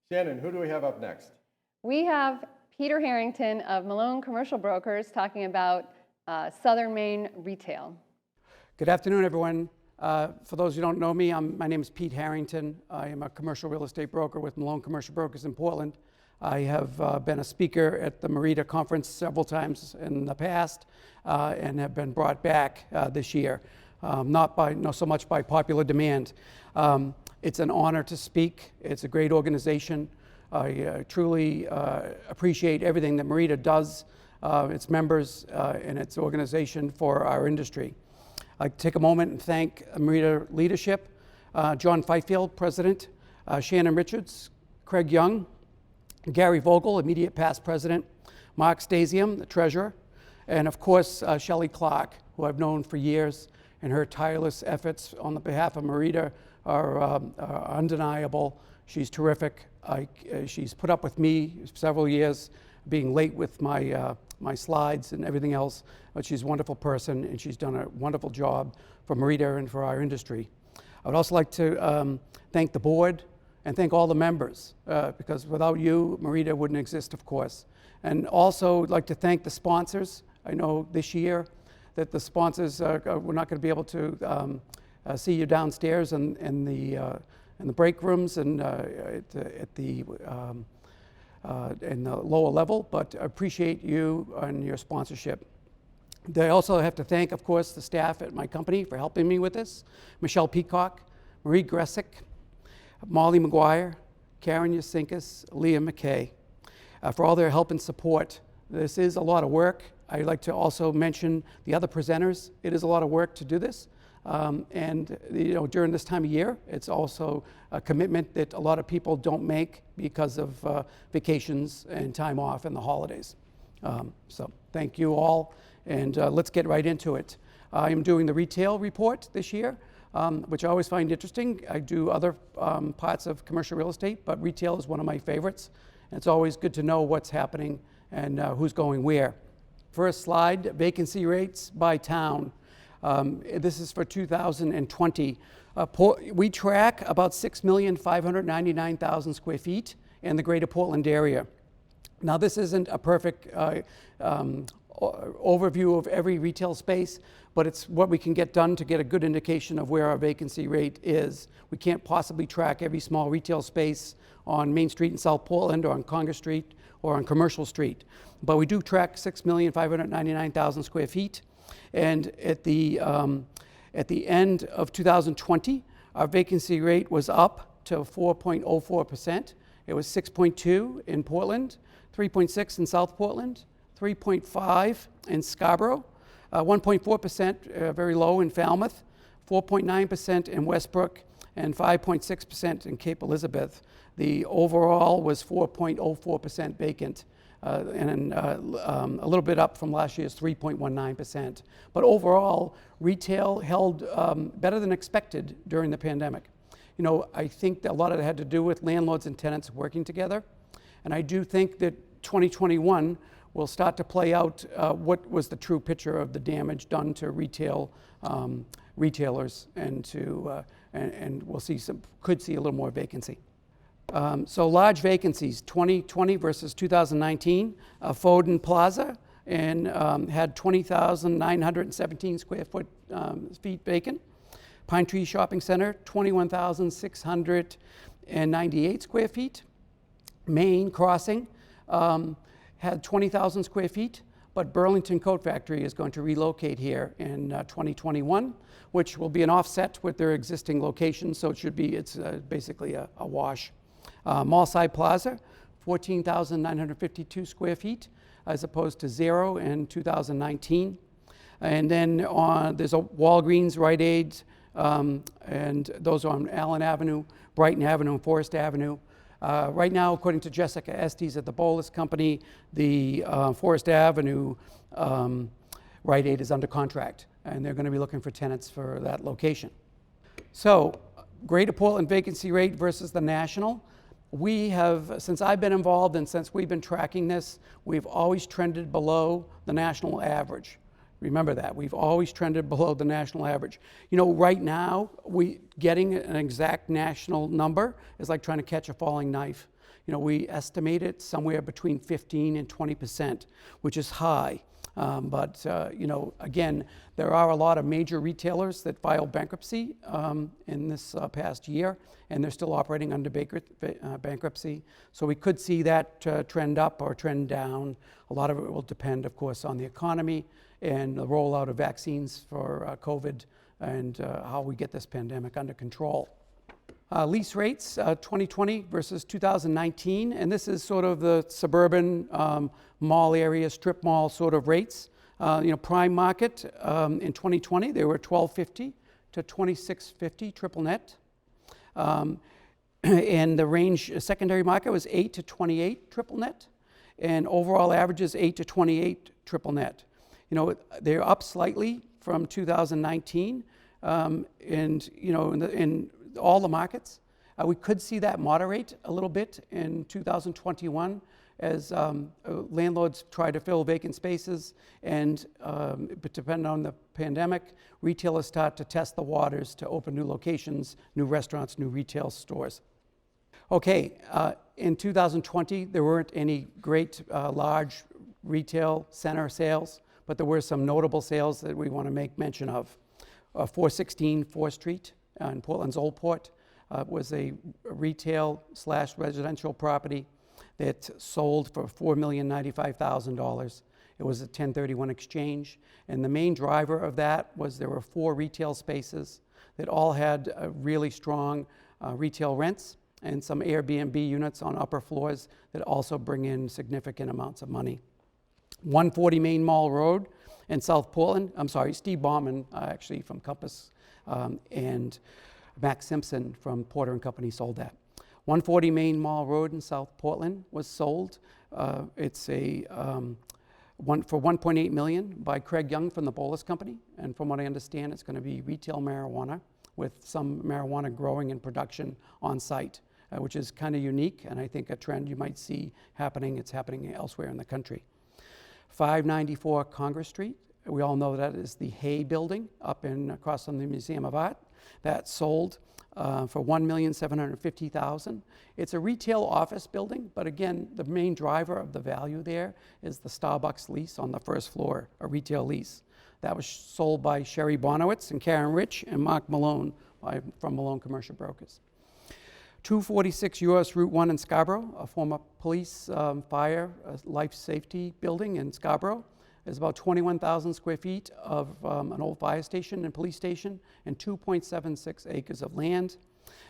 Shannon, who do we have up next? We have Peter Harrington of Malone Commercial Brokers talking about Southern Maine retail. Good afternoon, everyone. For those who don't know me, my name is Pete Harrington. I am a commercial real estate broker with Malone Commercial Brokers in Portland. I have been a speaker at the MEREDA conference several times in the past and have been brought back this year, not so much by popular demand. It's an honor to speak. It's a great organization. I truly appreciate everything that MEREDA does, its members, and its organization for our industry. I'd like to take a moment and thank MEREDA leadership, John Fifield, President, Shannon Richards, Craig Young, Gary Vogel, immediate past President, Mark Stasium, the Treasurer, and of course, Shelley Clark, who I've known for years, and her tireless efforts on the behalf of MEREDA are undeniable. She's terrific. She's put up with me several years, being late with my slides and everything else, but she's a wonderful person and she's done a wonderful job for MEREDA and for our industry. I would also like to thank the board and thank all the members, because without you, MEREDA wouldn't exist, of course. And also like to thank the sponsors. I know this year that the sponsors, we're not going to be able to see you downstairs in the break rooms and in the lower level, but I appreciate you and your sponsorship. I also have to thank, of course, the staff at my company for helping me with this. Michelle Peacock, Marie Gressick, Molly McGuire, Karen Yasinkas, Leah McKay, for all their help and support. This is a lot of work. I'd like to also mention the other presenters. It is a lot of work to do this. And during this time of year, it's also a commitment that a lot of people don't make because of vacations and time off and the holidays. So thank you all, and let's get right into it. I am doing the retail report this year, which I always find interesting. I do other parts of commercial real estate, but retail is one of my favorites. And it's always good to know what's happening and who's going where. First slide, vacancy rates by town. This is for 2020. We track about 6,599,000 square feet in the greater Portland area. Now, this isn't a perfect overview of every retail space, but it's what we can get done to get a good indication of where our vacancy rate is. We can't possibly track every small retail space on Main Street in South Portland or on Congress Street or on Commercial Street, but we do track 6,599,000 square feet. And at the end of 2020, our vacancy rate was up to 4.04%. It was 6.2 in Portland, 3.6 in South Portland, 3.5 in Scarborough, 1.4%, very low in Falmouth, 4.9% in Westbrook, and 5.6% in Cape Elizabeth. The overall was 4.04% vacant. And a little bit up from last year's 3.19%. But overall, retail held better than expected during the pandemic. I think that a lot of it had to do with landlords and tenants working together. And I do think that 2021 will start to play out what was the true picture of the damage done to retailers, and we'll could see a little more vacancy. So large vacancies, 2020 versus 2019. Foden Plaza had 20,917 square feet vacant. Pine Tree Shopping Center, 21,698 square feet. Main Crossing had 20,000 square feet, but Burlington Coat Factory is going to relocate here in 2021, which will be an offset with their existing location, so it's basically a wash. Mallside Plaza, 14,952 square feet, as opposed to 0 in 2019. And then there's a Walgreens, Rite Aid, and those are on Allen Avenue, Brighton Avenue, and Forest Avenue. Right now, according to Jessica Estes at the Bolus Company, the Forest Avenue Rite Aid is under contract, and they're going to be looking for tenants for that location. So, Greater Portland vacancy rate versus the national. We have, since I've been involved and since we've been tracking this, we've always trended below the national average. Remember that. We've always trended below the national average. Right now, getting an exact national number is like trying to catch a falling knife. We estimate it somewhere between 15 and 20%, which is high. But again, there are a lot of major retailers that filed bankruptcy in this past year, and they're still operating under bankruptcy. So we could see that trend up or trend down. A lot of it will depend, of course, on the economy and the rollout of vaccines for COVID and how we get this pandemic under control. Lease rates, 2020 versus 2019, and this is sort of the suburban mall area, strip mall sort of rates. Prime market in 2020, they were $1,250 to $2,650 triple net. And the range, secondary market was 8 to 28 triple net, and overall average is 8 to 28 triple net. They're up slightly from 2019, and in all the markets. We could see that moderate a little bit in 2021 as landlords try to fill vacant spaces, and but depending on the pandemic, retailers start to test the waters to open new locations, new restaurants, new retail stores. Okay, in 2020, there weren't any great large retail center sales, but there were some notable sales that we want to make mention of. 416 4th Street in Portland's Old Port was a retail/residential property that sold for $4,095,000. It was a 1031 exchange, and the main driver of that was there were 4 retail spaces that all had really strong retail rents and some Airbnb units on upper floors that also bring in significant amounts of money. 140 Main Mall Road in South Portland, Steve Bauman, actually from Compass, and Max Simpson from Porter & Company sold that. 140 Main Mall Road in South Portland was sold. It's for $1.8 million by Craig Young from the Bolus Company, and from what I understand, it's going to be retail marijuana with some marijuana growing in production on site, which is kind of unique, and I think a trend you might see happening. It's happening elsewhere in the country. 594 Congress Street. We all know that is the Hay Building up across from the Museum of Art. That sold for $1,750,000. It's a retail office building, but again, the main driver of the value there is the Starbucks lease on the first floor, a retail lease. That was sold by Sherry Bonowitz and Karen Rich and Mark Malone from Malone Commercial Brokers. 246 US Route 1 in Scarborough, a former police, fire, life safety building in Scarborough. There's about 21,000 square feet of an old fire station and police station and 2.76 acres of land.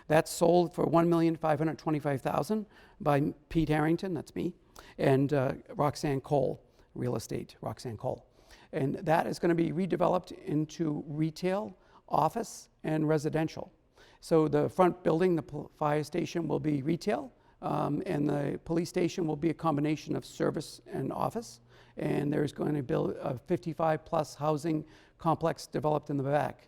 That's sold for $1,525,000 by Pete Harrington, that's me, and Roxanne Cole, real estate, Roxanne Cole. And that is going to be redeveloped into retail, office, and residential. So the front building, the fire station, will be retail, and the police station will be a combination of service and office. And there's going to build a 55-plus housing complex developed in the back.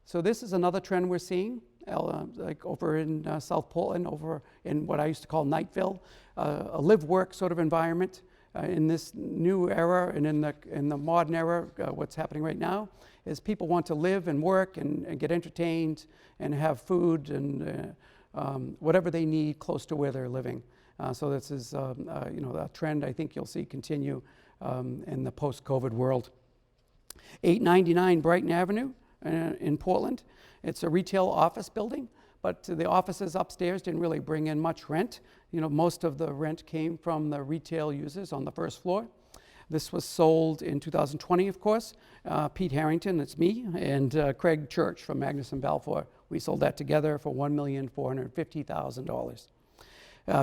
So this is another trend we're seeing, like over in South Portland, over in what I used to call Knightville, a live-work sort of environment. In this new era and in the modern era, what's happening right now is people want to live and work and get entertained and have food and whatever they need close to where they're living. So this is a trend I think you'll see continue in the post-COVID world. 899 Brighton Avenue in Portland. It's a retail office building, but the offices upstairs didn't really bring in much rent. Most of the rent came from the retail users on the first floor. This was sold in 2020, of course. Pete Harrington, that's me, and Craig Church from Magnuson Balfour. We sold that together for $1,450,000.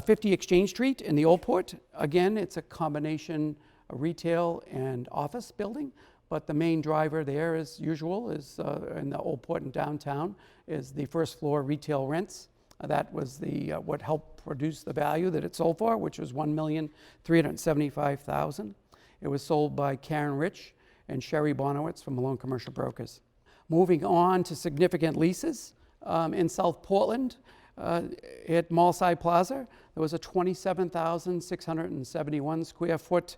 50 Exchange Street in the Old Port. Again, it's a combination retail and office building, but the main driver there, as usual, is in the Old Port and downtown, is the first floor retail rents. That was what helped produce the value that it sold for, which was $1,375,000. It was sold by Karen Rich and Sherry Bonowitz from Malone Commercial Brokers. Moving on to significant leases in South Portland, at Mallside Plaza, there was a 27,671 square foot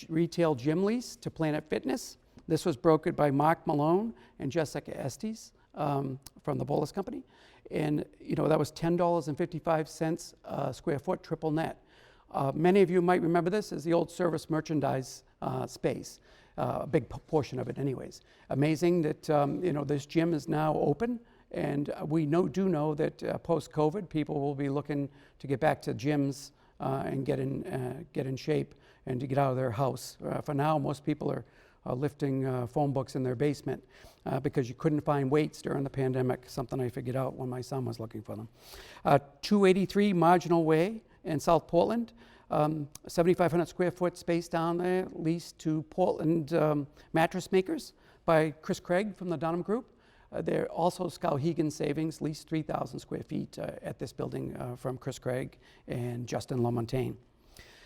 retail gym lease to Planet Fitness. This was brokered by Mark Malone and Jessica Estes from the Bolus Company. and that was $10.55 a square foot, triple net. Many of you might remember this as the old service merchandise space, a big portion of it anyways. Amazing that this gym is now open, and we do know that post-COVID people will be looking to get back to gyms and get in shape and to get out of their house. For now, most people are lifting phone books in their basement because you couldn't find weights during the pandemic, something I figured out when my son was looking for them. 283 Marginal Way in South Portland, 7,500 square foot space down there, leased to Portland Mattress Makers by Chris Craig from the Dunham Group. There also Skowhegan Savings leased 3,000 square feet at this building from Chris Craig and Justin LaMontagne.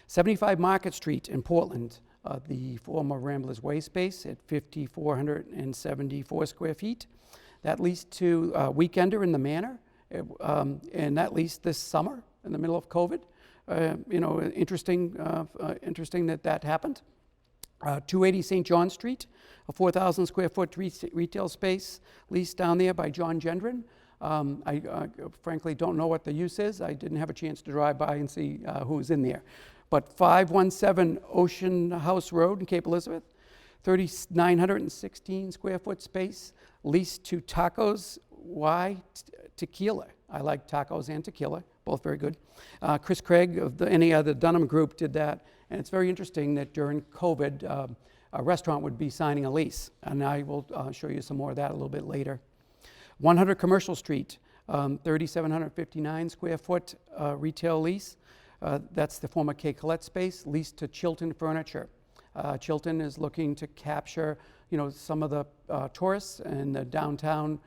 75 Market Street in Portland, the former Ramblers Way space at 5,474 square feet. That leased to Weekender in the Manor, and that leased this summer in the middle of COVID. Interesting that happened. 280 St. John Street, a 4,000 square foot retail space leased down there by John Gendron. I frankly don't know what the use is. I didn't have a chance to drive by and see who was in there. But 517 Ocean House Road in Cape Elizabeth, 3,916 square foot space leased to Tacos Y Tequila. I like tacos and tequila, both very good. Chris Craig of the Dunham Group did that, and it's very interesting that during COVID, a restaurant would be signing a lease, and I will show you some more of that a little bit later. 100 Commercial Street, 3,759 square foot retail lease. That's the former K. Collette space, leased to Chilton Furniture. Chilton is looking to capture, some of the tourists and the downtown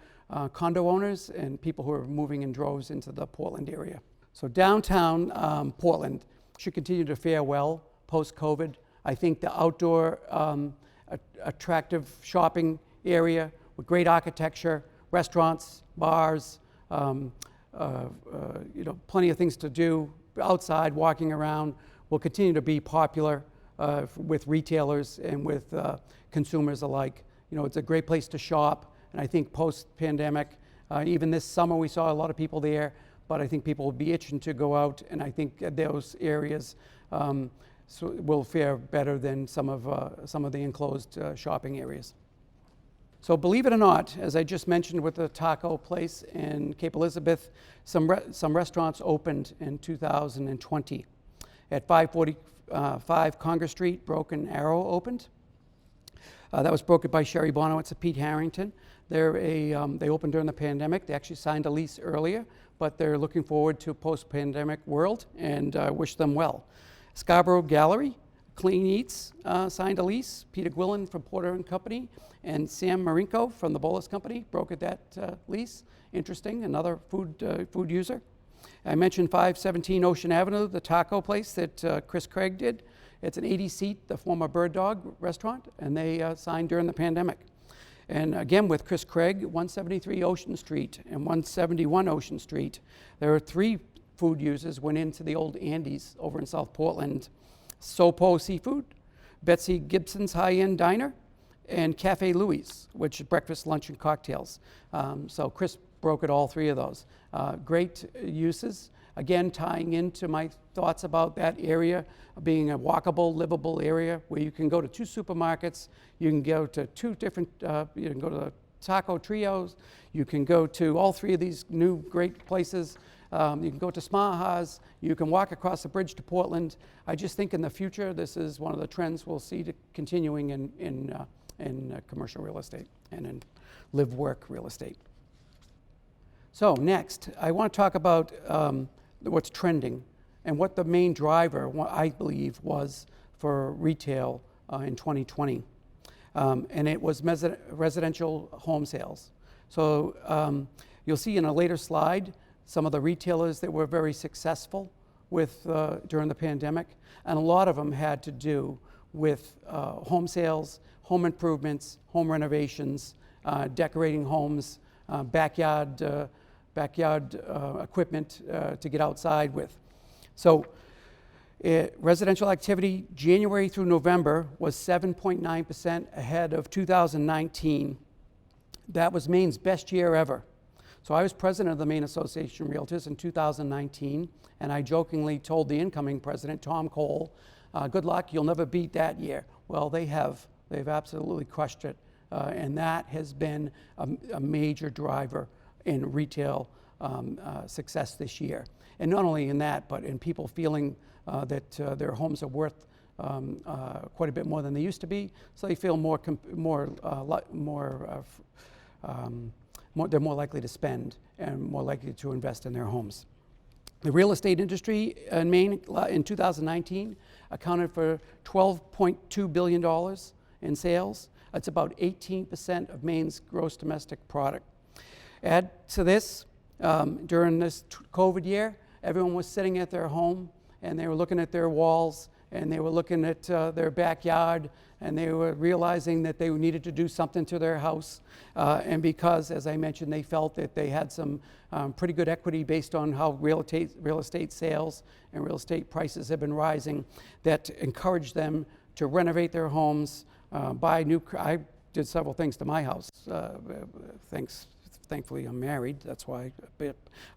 condo owners and people who are moving in droves into the Portland area. So downtown Portland should continue to fare well post-COVID. I think the outdoor attractive shopping area with great architecture, restaurants, bars, plenty of things to do outside, walking around, will continue to be popular with retailers and with consumers alike. It's a great place to shop, and I think post-pandemic, even this summer we saw a lot of people there, but I think people will be itching to go out, and I think those areas will fare better than some of the enclosed shopping areas. So believe it or not, as I just mentioned with the taco place in Cape Elizabeth, some restaurants opened in 2020. At 545 Congress Street, Broken Arrow opened. That was brokered by Sherry Bonowitz and Pete Harrington. They opened during the pandemic. They actually signed a lease earlier, but they're looking forward to a post-pandemic world, and wish them well. Scarborough Gallery, Clean Eats signed a lease. Peter Gwillen from Porter & Company and Sam Marinko from the Bolus Company brokered that lease. Interesting, another food user. I mentioned 517 Ocean Avenue, the taco place that Chris Craig did. It's an 80-seat, the former Bird Dog restaurant, and they signed during the pandemic. And again, with Chris Craig, 173 Ocean Street and 171 Ocean Street, there are 3 food users went into the old Andy's over in South Portland. Sopo Seafood, Betsy Gibson's High-End Diner, and Cafe Louis, which is breakfast, lunch, and cocktails. So Chris brokered all 3 of those. Great uses. Again, tying into my thoughts about that area being a walkable, livable area where you can go to 2 supermarkets, you can go to 2 different, you can go to Taco Trios, you can go to all 3 of these new great places. You can go to Smaha's, you can walk across the bridge to Portland. I just think in the future, this is one of the trends we'll see continuing in commercial real estate and in live-work real estate. So next, I want to talk about what's trending and what the main driver, I believe, was for retail in 2020. And it was residential home sales. So you'll see in a later slide some of the retailers that were very successful with during the pandemic, and a lot of them had to do with home sales, home improvements, home renovations, decorating homes, backyard equipment to get outside with. So residential activity January through November was 7.9% ahead of 2019. That was Maine's best year ever. So I was president of the Maine Association of Realtors in 2019, and I jokingly told the incoming president, Tom Cole, good luck, you'll never beat that year. Well, they have. They've absolutely crushed it, and that has been a major driver in retail success this year. And not only in that, but in people feeling that their homes are worth quite a bit more than they used to be, so they feel they're more likely to spend and more likely to invest in their homes. The real estate industry in Maine in 2019 accounted for $12.2 billion in sales. That's about 18% of Maine's gross domestic product. Add to this, during this COVID year, everyone was sitting at their home and they were looking at their walls and they were looking at their backyard, and they were realizing that they needed to do something to their house. And because, as I mentioned, they felt that they had some pretty good equity based on how real estate sales and real estate prices have been rising, that encouraged them to renovate their homes, buy new. I did several things to my house. Thankfully, I'm married. That's why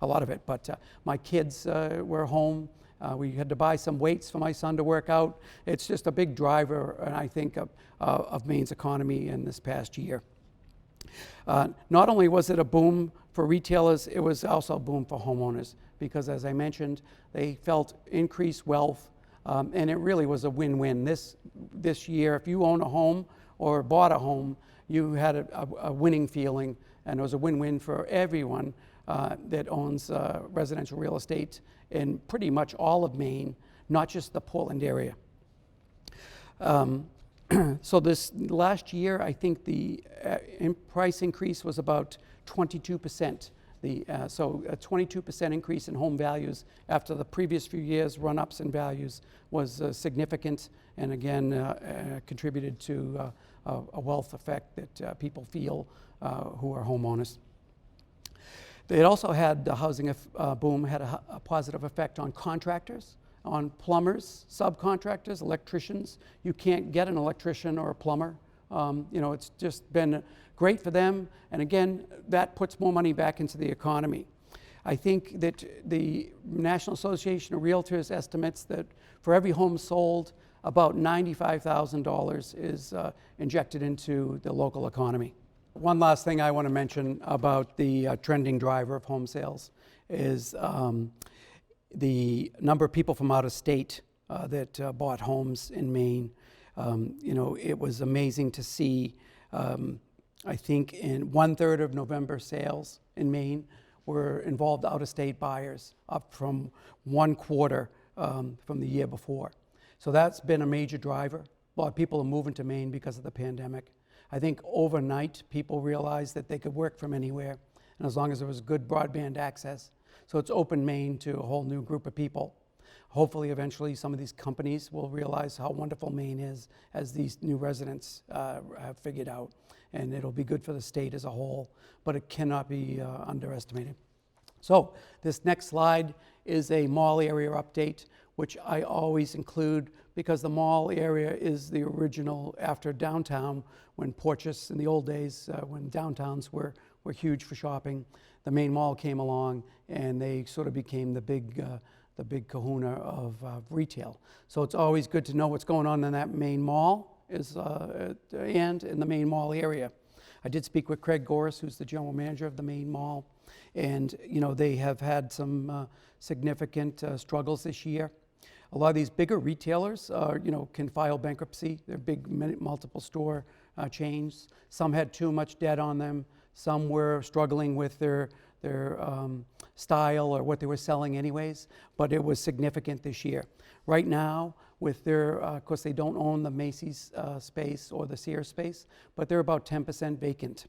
a lot of it. But my kids were home. We had to buy some weights for my son to work out. It's just a big driver, and I think, of Maine's economy in this past year. Not only was it a boom for retailers, it was also a boom for homeowners because, as I mentioned, they felt increased wealth, and it really was a win-win. This year, if you own a home or bought a home, you had a winning feeling, and it was a win-win for everyone that owns residential real estate in pretty much all of Maine, not just the Portland area. So this last year, I think the price increase was about 22%. So a 22% increase in home values after the previous few years' run-ups in values was significant, and again contributed to a wealth effect that people feel who are homeowners. It also had, the housing boom had a positive effect on contractors, on plumbers, subcontractors, electricians. You can't get an electrician or a plumber. It's just been great for them. And again, that puts more money back into the economy. I think that the National Association of Realtors estimates that for every home sold, about $95,000 is injected into the local economy. One last thing I want to mention about the trending driver of home sales is the number of people from out of state that bought homes in Maine. It was amazing to see, I think in 1/3 of November sales in Maine were involved out-of-state buyers, up from 1/4 from the year before. So that's been a major driver. A lot of people are moving to Maine because of the pandemic. I think overnight people realized that they could work from anywhere, and as long as there was good broadband access. So it's opened Maine to a whole new group of people. Hopefully, eventually, some of these companies will realize how wonderful Maine is, as these new residents have figured out, and it'll be good for the state as a whole, but it cannot be underestimated. So this next slide is a mall area update, which I always include because the mall area is the original after downtown, when Porteous in the old days, when downtowns were huge for shopping. The main mall came along and they sort of became the big kahuna of retail. So it's always good to know what's going on in that main mall and in the main mall area. I did speak with Craig Goris, who's the general manager of the main mall, and they have had some significant struggles this year. A lot of these bigger retailers, can file bankruptcy. They're big multiple store chains. Some had too much debt on them. Some were struggling with their style or what they were selling anyways, but it was significant this year. Right now, with their, of course, they don't own the Macy's space or the Sears space, but they're about 10% vacant.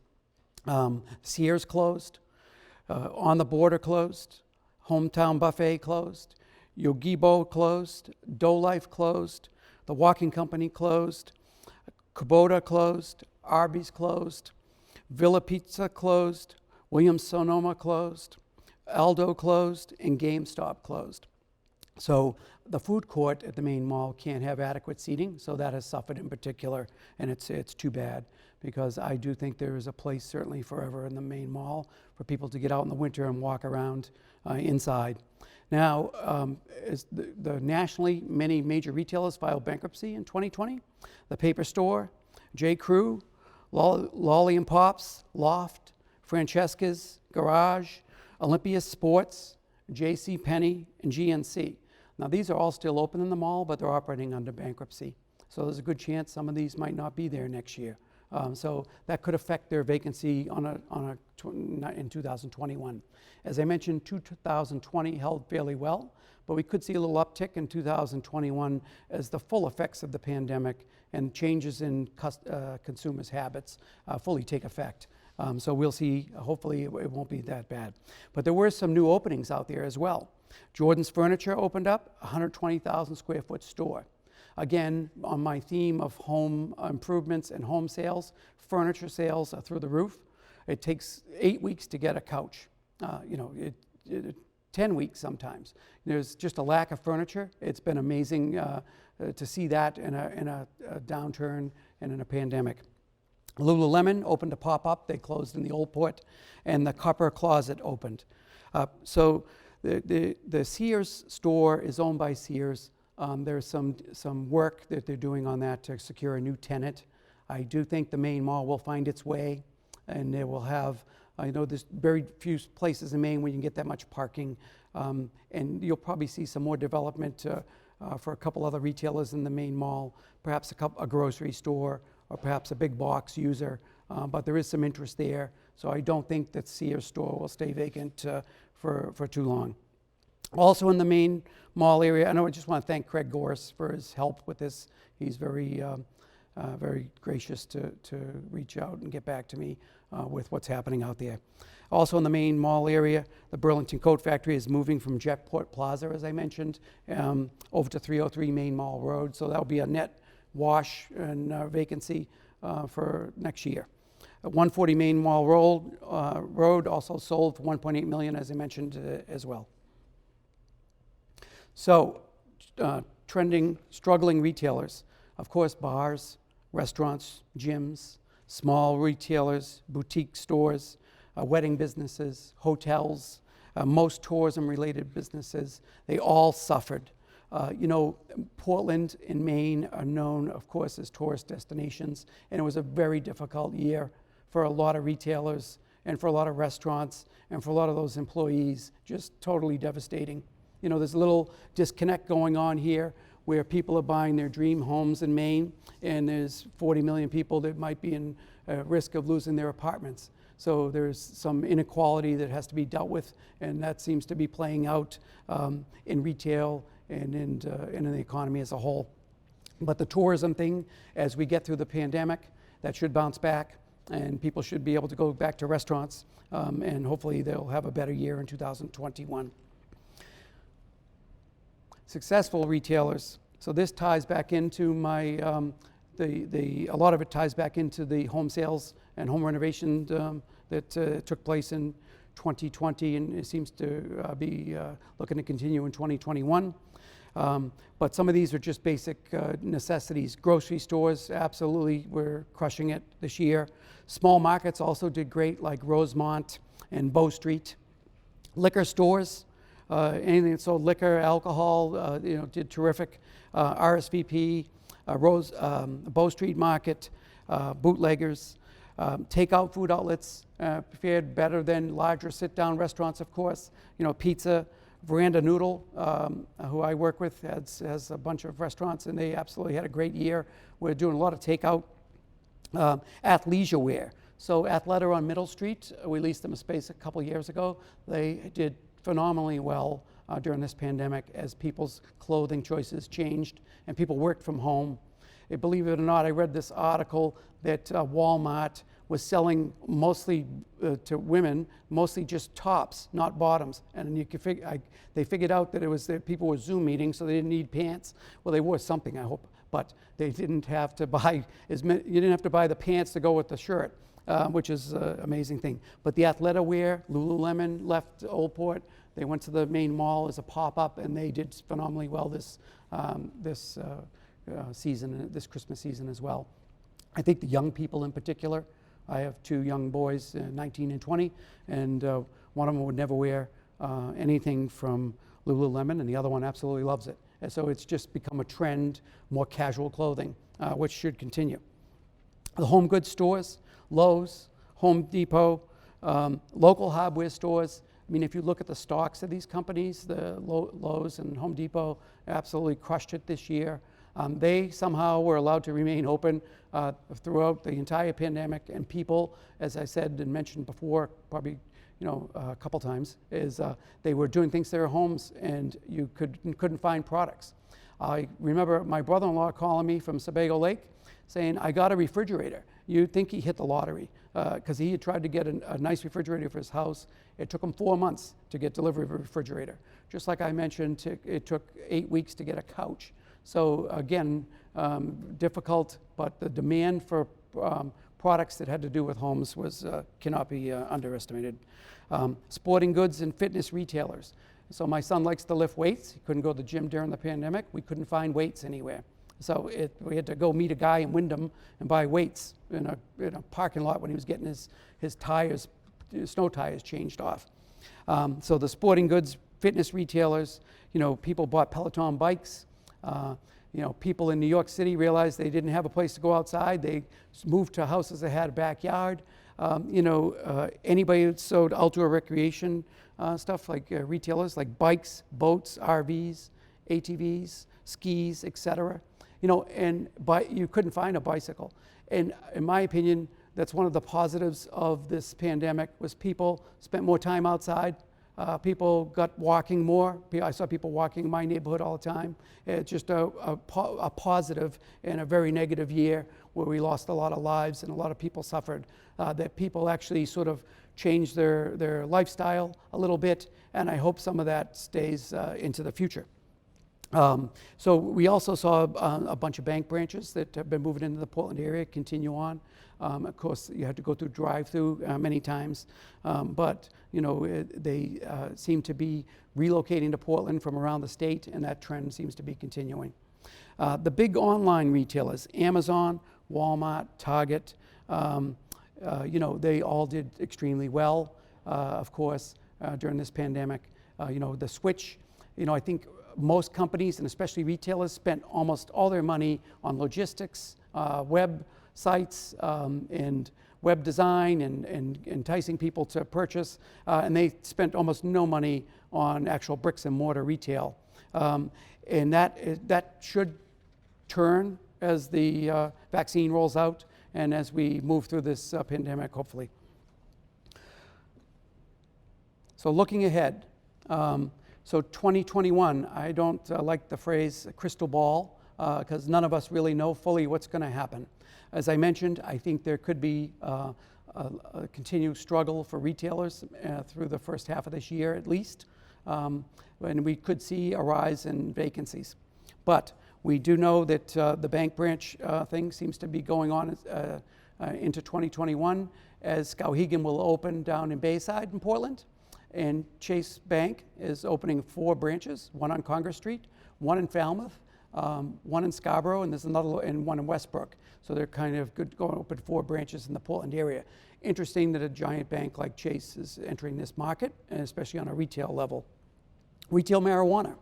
Sears closed, On the Border closed, Hometown Buffet closed, Yogibo closed, Doe Life closed, The Walking Company closed, Kubota closed, Arby's closed, Villa Pizza closed, Williams Sonoma closed, Aldo closed, and GameStop closed. So the food court at the main mall can't have adequate seating, so that has suffered in particular, and it's too bad. because I do think there is a place certainly forever in the main mall for people to get out in the winter and walk around inside. Now, as the nationally, many major retailers filed bankruptcy in 2020. The Paper Store, J. Crew, Lolly and Pops, Loft, Francesca's, Garage, Olympia Sports, J.C. Penney, and GNC. Now, these are all still open in the mall, but they're operating under bankruptcy. So there's a good chance some of these might not be there next year. So that could affect their vacancy in 2021. As I mentioned, 2020 held fairly well, but we could see a little uptick in 2021 as the full effects of the pandemic and changes in consumers' habits fully take effect. So we'll see, hopefully it won't be that bad. But there were some new openings out there as well. Jordan's Furniture opened up, a 120,000 square foot store. Again, on my theme of home improvements and home sales, furniture sales are through the roof. It takes 8 weeks to get a couch, 10 weeks sometimes. There's just a lack of furniture. It's been amazing to see that in a downturn and in a pandemic. Lululemon opened to pop up. They closed in the Old Port, and the Copper Closet opened. So the Sears store is owned by Sears. There's some work that they're doing on that to secure a new tenant. I do think the main mall will find its way, and they will have, I know there's very few places in Maine where you can get that much parking, and you'll probably see some more development for a couple other retailers in the main mall, perhaps a grocery store, or perhaps a big box user, but there is some interest there, so I don't think that Sears store will stay vacant for too long. Also in the main mall area, I just want to thank Craig Gorse for his help with this. He's very gracious to reach out and get back to me with what's happening out there. Also in the main mall area, the Burlington Coat Factory is moving from Jetport Plaza, as I mentioned, over to 303 Main Mall Road. So that'll be a net wash and vacancy for next year. 140 Main Mall Road also sold for $1.8 million, as I mentioned as well. So, struggling retailers, of course, bars, restaurants, gyms, small retailers, boutique stores, wedding businesses, hotels, most tourism-related businesses, they all suffered. Portland and Maine are known, of course, as tourist destinations, and it was a very difficult year for a lot of retailers and for a lot of restaurants and for a lot of those employees, just totally devastating. There's a little disconnect going on here where people are buying their dream homes in Maine, and there's 40 million people that might be in risk of losing their apartments. So there's some inequality that has to be dealt with, and that seems to be playing out in retail and in the economy as a whole. But the tourism thing, as we get through the pandemic, that should bounce back, and people should be able to go back to restaurants, and hopefully they'll have a better year in 2021. Successful retailers. So this ties back into my, a lot of it ties back into the home sales and home renovation that took place in 2020, and it seems to be looking to continue in 2021. But some of these are just basic necessities. Grocery stores, absolutely, we're crushing it this year. Small markets also did great, like Rosemont and Bow Street. Liquor stores, anything that sold liquor, alcohol, did terrific. RSVP, Bow Street Market, bootleggers, takeout food outlets fared better than larger sit-down restaurants, of course. Pizza, Veranda Noodle, who I work with, has a bunch of restaurants, and they absolutely had a great year. We're doing a lot of takeout. Athleisure wear. So Athleta on Middle Street, we leased them a space a couple years ago. They did phenomenally well during this pandemic as people's clothing choices changed and people worked from home. Believe it or not, I read this article that Walmart was selling mostly to women, mostly just tops, not bottoms. And you could they figured out that it was that people were Zoom meetings, so they didn't need pants. Well, they wore something, I hope, but they didn't have to buy as many. You didn't have to buy the pants to go with the shirt, which is an amazing thing. But the Athleta wear, Lululemon left Old Port. They went to the main mall as a pop-up, and they did phenomenally well this season, this Christmas season as well. I think the young people in particular, I have two young boys, 19 and 20, and one of them would never wear anything from Lululemon, and the other one absolutely loves it. And so it's just become a trend, more casual clothing, which should continue. The home goods stores, Lowe's, Home Depot, local hardware stores. I mean, if you look at the stocks of these companies, the Lowe's and Home Depot absolutely crushed it this year. They somehow were allowed to remain open throughout the entire pandemic, and people, as I said and mentioned before, probably a couple times, is they were doing things to their homes, and you couldn't find products. I remember my brother-in-law calling me from Sebago Lake saying, "I got a refrigerator." You'd think he hit the lottery, because he had tried to get a nice refrigerator for his house. It took him 4 months to get delivery of a refrigerator. Just like I mentioned, it took 8 weeks to get a couch. So again, difficult, but the demand for products that had to do with homes cannot be underestimated. Sporting goods and fitness retailers. So my son likes to lift weights. He couldn't go to the gym during the pandemic. We couldn't find weights anywhere. So we had to go meet a guy in Wyndham and buy weights in a parking lot when he was getting his tires, snow tires changed off. So the sporting goods, fitness retailers, people bought Peloton bikes. People in New York City realized they didn't have a place to go outside. They moved to houses that had a backyard. Anybody that sold outdoor recreation stuff, like retailers, like bikes, boats, RVs, ATVs, skis, etc. You couldn't find a bicycle. And in my opinion, that's one of the positives of this pandemic was people spent more time outside. People got walking more. I saw people walking in my neighborhood all the time. It's just a positive in a very negative year where we lost a lot of lives and a lot of people suffered. That people actually sort of changed their lifestyle a little bit, and I hope some of that stays into the future. So we also saw a bunch of bank branches that have been moving into the Portland area continue on. Of course, you had to go through drive-through many times, but they seem to be relocating to Portland from around the state, and that trend seems to be continuing. The big online retailers, Amazon, Walmart, Target, they all did extremely well, of course, during this pandemic. The switch, I think most companies, and especially retailers, spent almost all their money on logistics, web sites, and web design, and enticing people to purchase, and they spent almost no money on actual bricks and mortar retail. And that should turn as the vaccine rolls out and as we move through this pandemic, hopefully. So looking ahead, so 2021, I don't like the phrase crystal ball because none of us really know fully what's going to happen. As I mentioned, I think there could be a continued struggle for retailers through the first half of this year at least, and we could see a rise in vacancies. But we do know that the bank branch thing seems to be going on into 2021 as Skowhegan will open down in Bayside in Portland. And Chase Bank is opening 4 branches, one on Congress Street, one in Falmouth, one in Scarborough, and there's another, and one in Westbrook. So they're kind of going to open 4 branches in the Portland area. Interesting that a giant bank like Chase is entering this market, and especially on a retail level. Retail marijuana.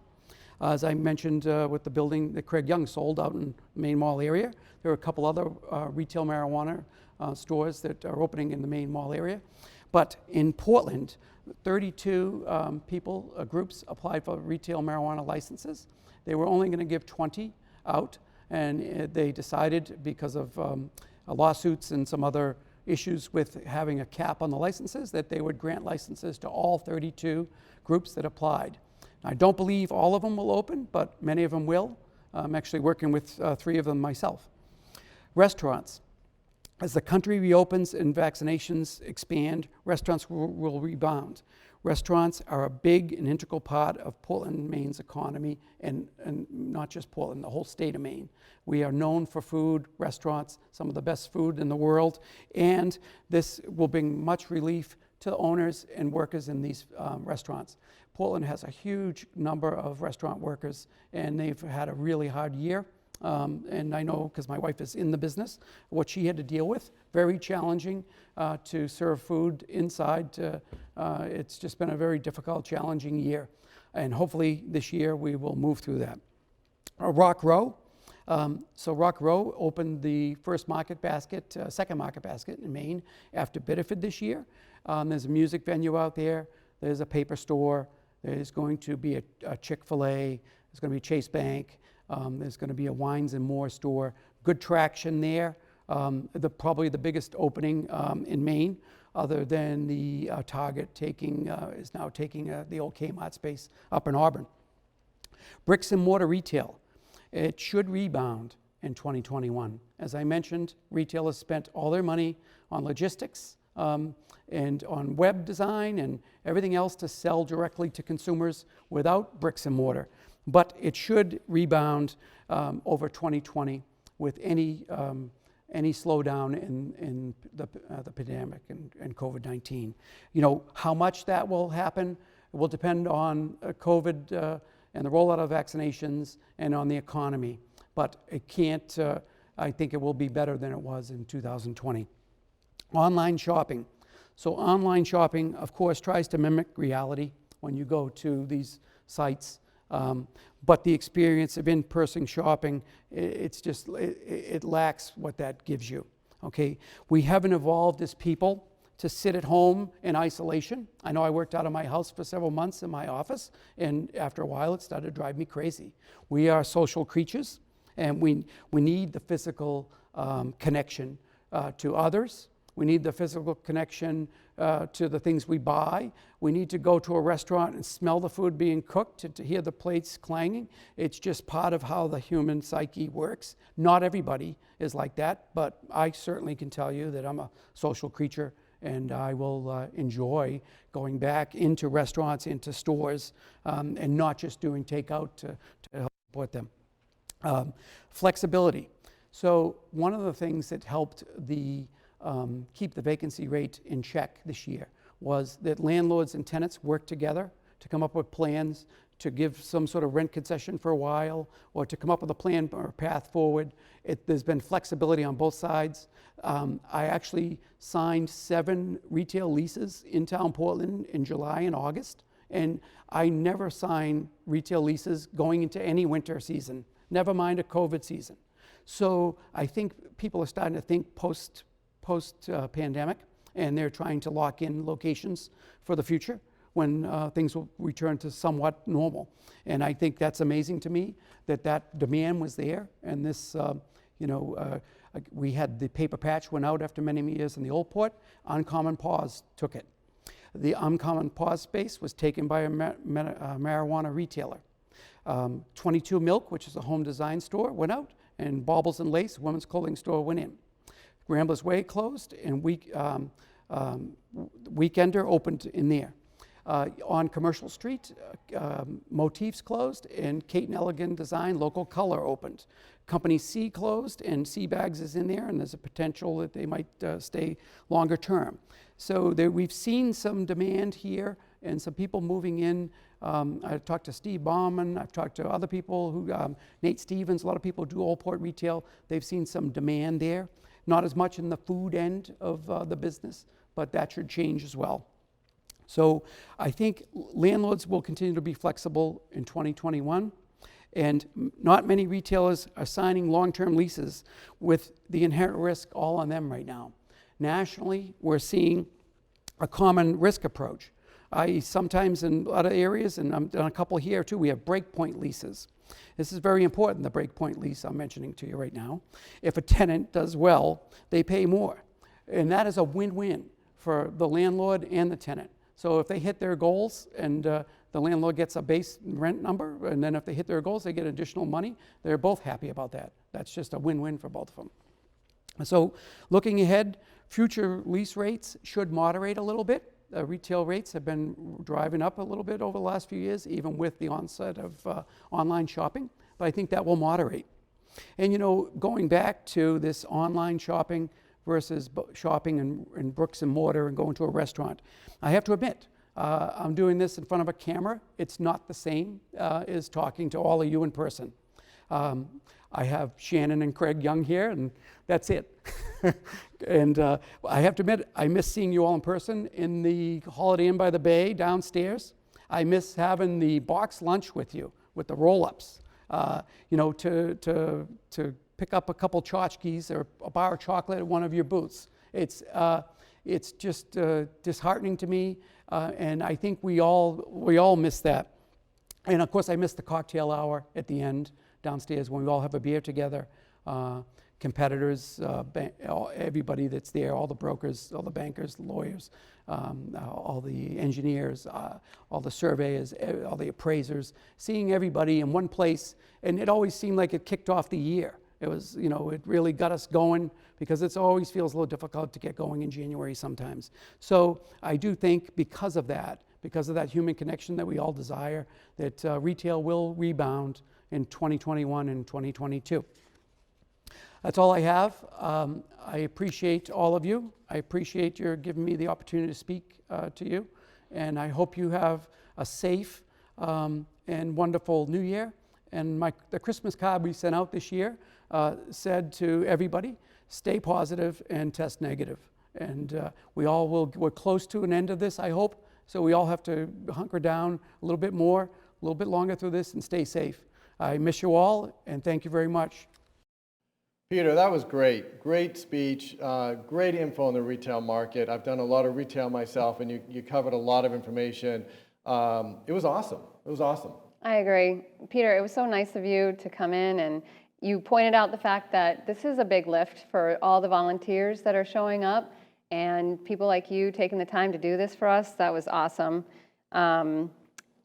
As I mentioned with the building that Craig Young sold out in the main mall area, there are a couple other retail marijuana stores that are opening in the main mall area. But in Portland, 32 groups applied for retail marijuana licenses. They were only going to give 20 out, and they decided because of lawsuits and some other issues with having a cap on the licenses that they would grant licenses to all 32 groups that applied. I don't believe all of them will open, but many of them will. I'm actually working with 3 of them myself. Restaurants. As the country reopens and vaccinations expand, restaurants will rebound. Restaurants are a big and integral part of Portland, Maine's economy, and not just Portland, the whole state of Maine. We are known for food, restaurants, some of the best food in the world, and this will bring much relief to owners and workers in these restaurants. Portland has a huge number of restaurant workers, and they've had a really hard year. And I know because my wife is in the business, what she had to deal with. Very challenging to serve food inside. It's just been a very difficult, challenging year. And hopefully this year we will move through that. Rock Row. So Rock Row opened the second market basket in Maine after Biddeford this year. There's a music venue out there. There's a paper store. There's going to be a Chick-fil-A. There's going to be a Chase Bank. There's going to be a Wines and More store. Good traction there. Probably the biggest opening in Maine, other than the Target is now taking the old Kmart space up in Auburn. Bricks and mortar retail. It should rebound in 2021. As I mentioned, retailers spent all their money on logistics and on web design and everything else to sell directly to consumers without bricks and mortar. But it should rebound over 2020 with any slowdown in the pandemic and COVID-19. You know, how much that will happen will depend on COVID and the rollout of vaccinations and on the economy. But it can't, I think it will be better than it was in 2020. Online shopping. So online shopping, of course, tries to mimic reality when you go to these sites. But the experience of in-person shopping, it lacks what that gives you, okay? We haven't evolved as people to sit at home in isolation. I know I worked out of my house for several months in my office, and after a while it started to drive me crazy. We are social creatures, and we need the physical connection to others. We need the physical connection to the things we buy. We need to go to a restaurant and smell the food being cooked, to hear the plates clanging. It's just part of how the human psyche works. Not everybody is like that, but I certainly can tell you that I'm a social creature, and I will enjoy going back into restaurants, into stores, and not just doing takeout to help support them. Flexibility. So one of the things that helped keep the vacancy rate in check this year was that landlords and tenants worked together to come up with plans to give some sort of rent concession for a while, or to come up with a plan or a path forward. There's been flexibility on both sides. I actually signed 7 retail leases in town Portland in July and August, and I never sign retail leases going into any winter season, never mind a COVID season. So I think people are starting to think post-pandemic, and they're trying to lock in locations for the future when things will return to somewhat normal. And I think that's amazing to me that demand was there. And this, we had the paper patch went out after many years in the Old Port. Uncommon Paws took it. The Uncommon Paws space was taken by a marijuana retailer. 22 Milk, which is a home design store, went out, and Baubles and Lace, women's clothing store, went in. Ramblers Way closed, and Weekender opened in there. On Commercial Street, Motifs closed, and Kate and Elegant Design Local Color opened. Company C closed, and Sea Bags is in there, and there's a potential that they might stay longer term. So we've seen some demand here and some people moving in. I've talked to Steve Bauman, I've talked to other people Nate Stevens, a lot of people do Old Port retail. They've seen some demand there. Not as much in the food end of the business, but that should change as well. So I think landlords will continue to be flexible in 2021, and not many retailers are signing long-term leases with the inherent risk all on them right now. Nationally, we're seeing a common risk approach. Sometimes in a lot of areas, and I've done a couple here too, we have breakpoint leases. This is very important, the breakpoint lease I'm mentioning to you right now. If a tenant does well, they pay more. And that is a win-win for the landlord and the tenant. So if they hit their goals and the landlord gets a base rent number, and then if they hit their goals, they get additional money, they're both happy about that. That's just a win-win for both of them. So looking ahead, future lease rates should moderate a little bit. Retail rates have been driving up a little bit over the last few years, even with the onset of online shopping, but I think that will moderate. And going back to this online shopping versus shopping in bricks and mortar and going to a restaurant, I have to admit, I'm doing this in front of a camera. It's not the same as talking to all of you in person. I have Shannon and Craig Young here, and that's it. And I have to admit, I miss seeing you all in person in the Holiday Inn by the Bay downstairs. I miss having the box lunch with you, with the roll-ups. You know, to pick up a couple tchotchkes or a bar of chocolate at one of your booths. It's just disheartening to me, and I think we all miss that. And of course, I miss the cocktail hour at the end downstairs when we all have a beer together. Competitors, everybody that's there, all the brokers, all the bankers, lawyers, all the engineers, all the surveyors, all the appraisers, seeing everybody in one place, and it always seemed like it kicked off the year. It was, you know, it really got us going, because it always feels a little difficult to get going in January sometimes. So I do think because of that human connection that we all desire, that retail will rebound in 2021 and 2022. That's all I have. I appreciate all of you. I appreciate your giving me the opportunity to speak to you. And I hope you have a safe and wonderful New Year. And the Christmas card we sent out this year said to everybody, stay positive and test negative. And we're close to an end of this, I hope. So we all have to hunker down a little bit more, a little bit longer through this, and stay safe. I miss you all, and thank you very much. Peter, that was great. Great speech, great info on the retail market. I've done a lot of retail myself, and you covered a lot of information. It was awesome. It was awesome. I agree. Peter, it was so nice of you to come in, and you pointed out the fact that this is a big lift for all the volunteers that are showing up, and people like you taking the time to do this for us. That was awesome.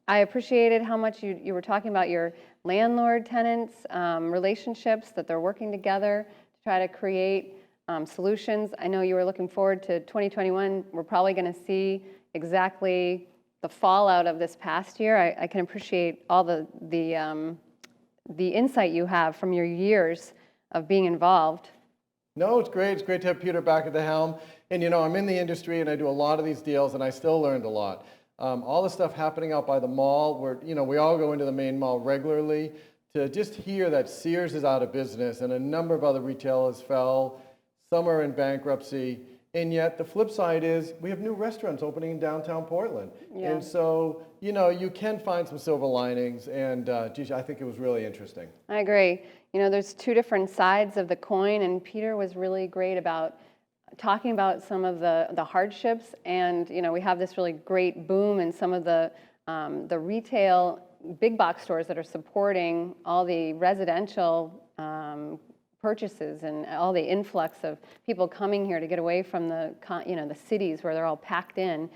I appreciated how much you were talking about your landlord-tenants relationships, that they're working together to try to create solutions. I know you were looking forward to 2021. We're probably going to see exactly the fallout of this past year. I can appreciate all the insight you have from your years of being involved. No, it's great. It's great to have Peter back at the helm. And you know, I'm in the industry and I do a lot of these deals, and I still learned a lot. All the stuff happening out by the mall, where we all go into the main mall regularly, to just hear that Sears is out of business and a number of other retailers fell, some are in bankruptcy, and yet the flip side is we have new restaurants opening in downtown Portland. Yeah. And so, you can find some silver linings, and geez, I think it was really interesting. I agree. There's two different sides of the coin, and Peter was really great about talking about some of the hardships, and we have this really great boom in some of the retail big box stores that are supporting all the residential purchases and all the influx of people coming here to get away from the cities where they're all packed in.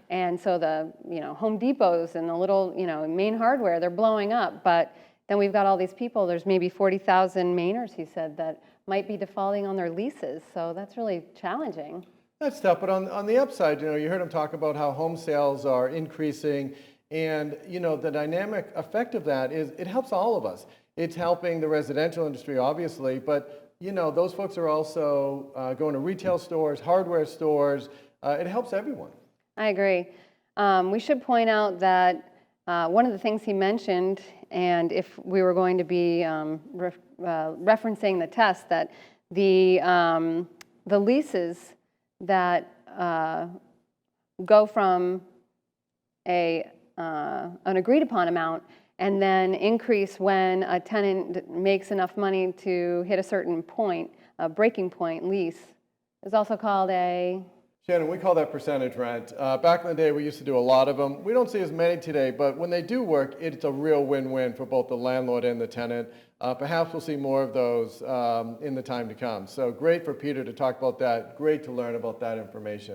And so the Home Depots and the little Main Hardware, they're blowing up, but then we've got all these people. There's maybe 40,000 Mainers, he said, that might be defaulting on their leases. So that's really challenging. That's tough, but on the upside, you heard him talk about how home sales are increasing, and the dynamic effect of that is it helps all of us. It's helping the residential industry, obviously, but those folks are also going to retail stores, hardware stores. It helps everyone. I agree. We should point out that one of the things he mentioned, and if we were going to be referencing the test, that the leases that go from an agreed upon amount and then increase when a tenant makes enough money to hit a certain point, a breaking point lease, is also called a... Shannon, we call that percentage rent. Back in the day, we used to do a lot of them. We don't see as many today, but when they do work, it's a real win-win for both the landlord and the tenant. Perhaps we'll see more of those in the time to come. So great for Peter to talk about that. Great to learn about that information.